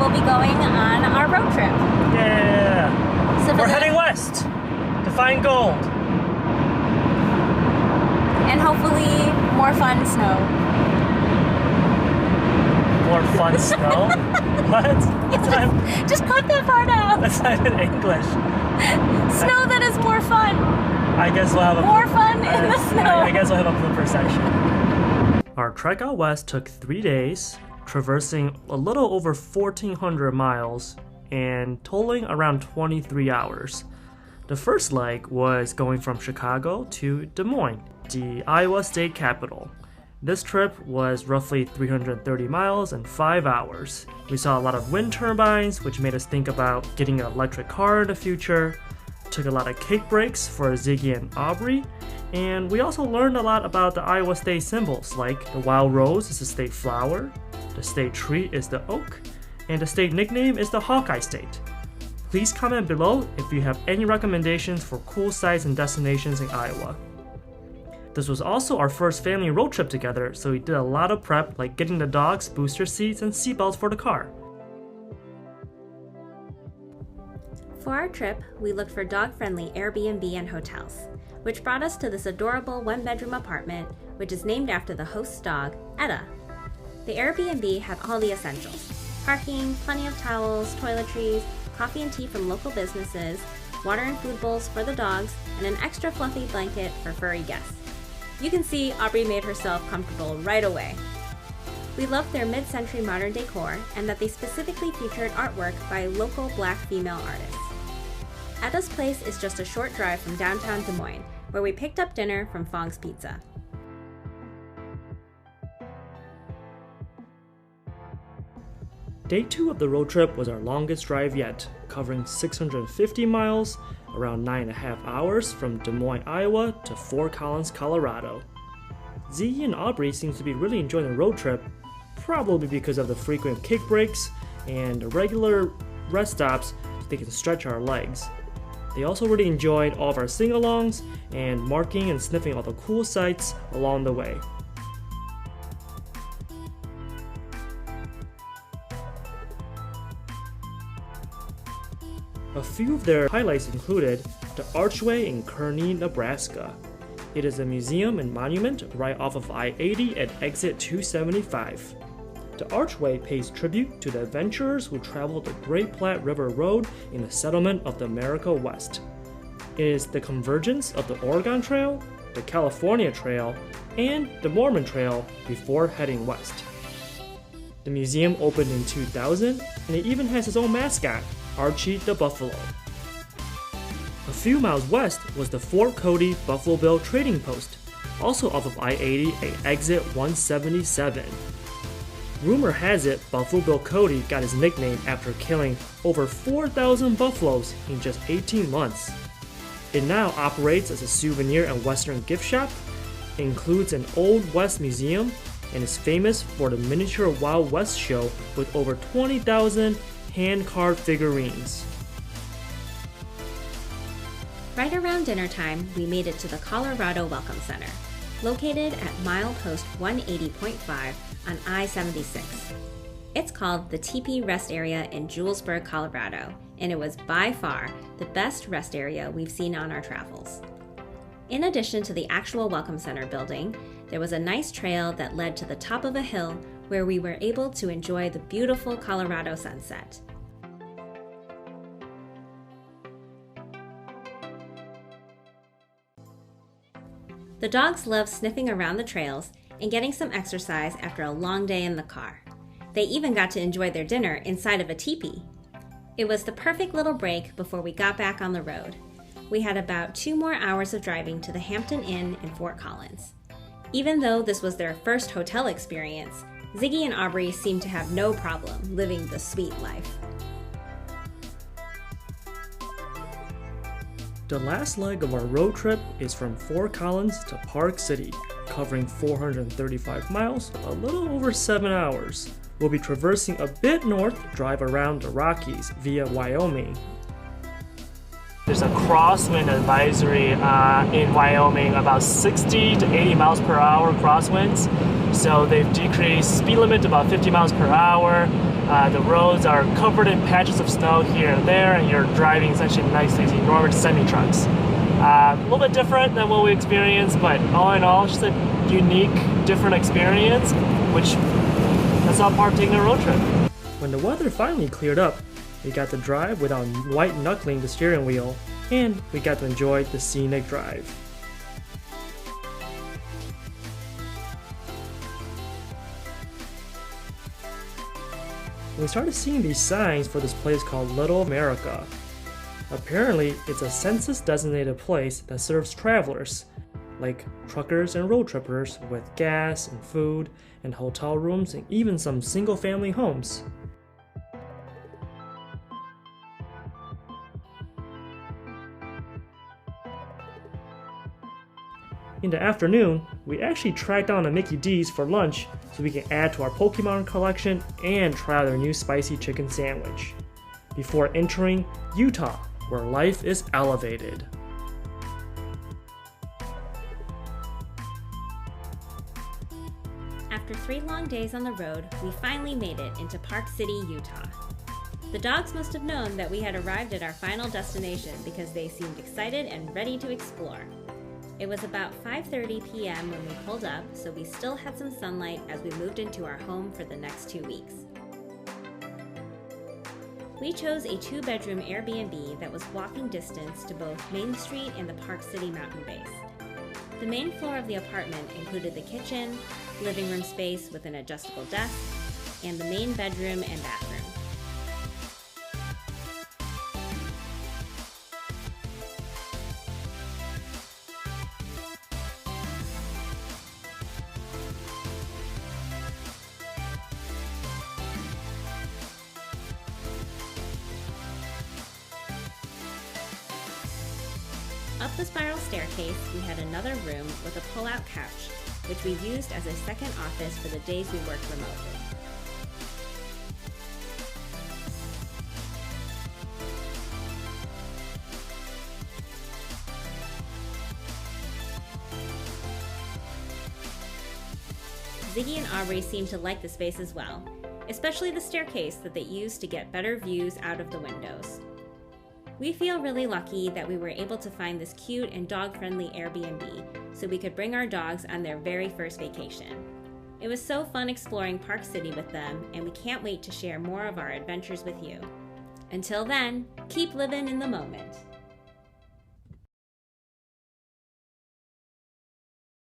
we'll be going on our road trip. Yeah. So We're heading west to find gold. And hopefully more fun snow. More fun snow? What? Just cut that part out. That's not in English. Snow that is more fun. I guess we'll have more fun in the snow. I guess we'll have a blooper section. Our trek out west took 3 days, traversing a little over 1,400 miles and totaling around 23 hours. The first leg was going from Chicago to Des Moines, the Iowa state capital. This trip was roughly 330 miles and 5 hours. We saw a lot of wind turbines, which made us think about getting an electric car in the future. Took a lot of cake breaks for Ziggy and Aubrey. And we also learned a lot about the Iowa state symbols, like the wild rose is the state flower, the state tree is the oak, and the state nickname is the Hawkeye State. Please comment below if you have any recommendations for cool sites and destinations in Iowa. This was also our first family road trip together, so we did a lot of prep, like getting the dogs booster seats and seatbelts for the car. For our trip, we looked for dog-friendly Airbnb and hotels, which brought us to this adorable one-bedroom apartment, which is named after the host's dog, Etta. The Airbnb had all the essentials: parking, plenty of towels, toiletries, coffee and tea from local businesses, water and food bowls for the dogs, and an extra fluffy blanket for furry guests. You can see Aubrey made herself comfortable right away. We loved their mid-century modern decor and that they specifically featured artwork by local Black female artists. Etta's place is just a short drive from downtown Des Moines, where we picked up dinner from Fong's Pizza. Day 2 of the road trip was our longest drive yet, covering 650 miles, around 9.5 hours from Des Moines, Iowa to Fort Collins, Colorado. Ziggy and Aubrey seems to be really enjoying the road trip, probably because of the frequent kick breaks and the regular rest stops so they can stretch our legs. They also really enjoyed all of our sing-alongs and marking and sniffing all the cool sights along the way. A few of their highlights included the Archway in Kearney, Nebraska. It is a museum and monument right off of I-80 at exit 275. The Archway pays tribute to the adventurers who traveled the Great Platte River Road in the settlement of the America West. It is the convergence of the Oregon Trail, the California Trail, and the Mormon Trail before heading west. The museum opened in 2000, and it even has its own mascot, Archie the Buffalo. A few miles west was the Fort Cody Buffalo Bill Trading Post, also off of I-80 at exit 177. Rumor has it Buffalo Bill Cody got his nickname after killing over 4,000 buffaloes in just 18 months. It now operates as a souvenir and western gift shop, includes an Old West museum, and is famous for the miniature Wild West show with over 20,000 hand-carved figurines. Right around dinner time, we made it to the Colorado Welcome Center, located at milepost 180.5 on I-76. It's called the Teepee Rest Area in Julesburg, Colorado, and it was by far the best rest area we've seen on our travels. In addition to the actual Welcome Center building, there was a nice trail that led to the top of a hill where we were able to enjoy the beautiful Colorado sunset. The dogs love sniffing around the trails and getting some exercise after a long day in the car. They even got to enjoy their dinner inside of a teepee. It was the perfect little break before we got back on the road. We had about 2 more hours of driving to the Hampton Inn in Fort Collins. Even though this was their first hotel experience, Ziggy and Aubrey seemed to have no problem living the sweet life. The last leg of our road trip is from Fort Collins to Park City, covering 435 miles, a little over 7 hours. We'll be traversing a bit north, drive around the Rockies via Wyoming. There's a crosswind advisory in Wyoming, about 60 to 80 miles per hour crosswinds. So they've decreased speed limit to about 50 miles per hour. The roads are covered in patches of snow here and there, and you're driving essentially nice, easy, normal semi-trucks. A little bit different than what we experienced, but all in all, just a unique, different experience, which that's all part of taking a road trip. When the weather finally cleared up, we got to drive without white knuckling the steering wheel, and we got to enjoy the scenic drive. We started seeing these signs for this place called Little America. Apparently, it's a census-designated place that serves travelers, like truckers and road trippers, with gas and food and hotel rooms and even some single-family homes. In the afternoon, we actually tracked down a Mickey D's for lunch so we can add to our Pokemon collection and try out their new spicy chicken sandwich, before entering Utah, where life is elevated. After 3 long days on the road, we finally made it into Park City, Utah. The dogs must have known that we had arrived at our final destination because they seemed excited and ready to explore. It was about 5:30 p.m. when we pulled up, so we still had some sunlight as we moved into our home for the next 2 weeks. We chose a 2-bedroom Airbnb that was walking distance to both Main Street and the Park City mountain base. The main floor of the apartment included the kitchen, living room space with an adjustable desk, and the main bedroom and bathroom. Up the spiral staircase, we had another room with a pull-out couch, which we used as a second office for the days we worked remotely. Ziggy and Aubrey seemed to like the space as well, especially the staircase that they used to get better views out of the windows. We feel really lucky that we were able to find this cute and dog-friendly Airbnb so we could bring our dogs on their very first vacation. It was so fun exploring Park City with them, and we can't wait to share more of our adventures with you. Until then, keep living in the moment.